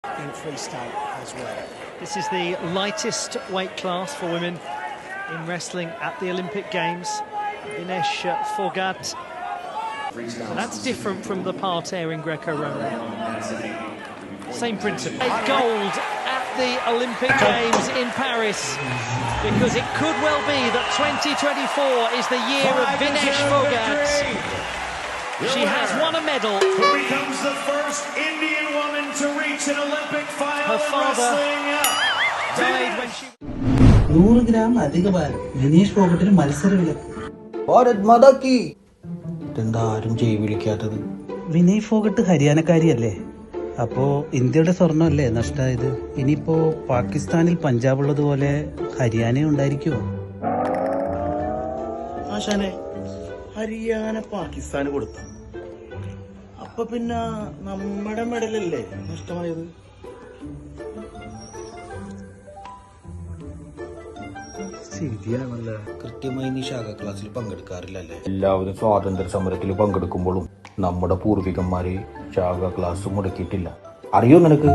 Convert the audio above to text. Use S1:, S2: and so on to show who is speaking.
S1: in freestyle as well.
S2: This is the lightest weight class for women in wrestling at the Olympic Games. Vinesh Phogat. So that's different from the parterre in Greco-Roman. Same principle. Gold at the Olympic Games in Paris, because it could well be that 2024 is the year of Vinesh Phogat. She has won a medal.
S3: Who becomes the first Indian woman to reach an Olympic final.
S2: Her father died when she...
S4: 100 gram അധിക ഭാരം Vinesh ഫോഗട്ടിന് മത്സരമില്ല.
S5: Bharat Mata key. എന്താ ആരും ജയ് വിളിക്കാത്തത്?
S4: വിനയ് ഫോഗട്ട് ഹരിയാനക്കാരിയല്ലേ? അപ്പോ ഇന്ത്യയുടെ സ്വർണ്ണമല്ലേ നഷ്ടമായത്? ഇനിയിപ്പോ പാകിസ്ഥാനിൽ പഞ്ചാബ് ഉള്ളതുപോലെ ഹരിയാന ഉണ്ടായിരിക്കുമോ?
S6: ആശാനെ, ഹരിയാന പാകിസ്ഥാന് കൊടുത്തു. അപ്പൊ പിന്നെ നമ്മുടെ മെഡലല്ലേ നഷ്ടമായത്?
S5: ശരിയാണല്ലോ. കൃത്യമായി നീ ശാഖ ക്ലാസ്സിൽ പങ്കെടുക്കാറില്ലല്ലേ? എല്ലാവരും സ്വാതന്ത്ര്യ സമരത്തിൽ പങ്കെടുക്കുമ്പോഴും നമ്മുടെ പൂർവികന്മാര് ശാഖ ക്ലാസ് മുടക്കിയിട്ടില്ല. അറിയോ നിനക്ക്?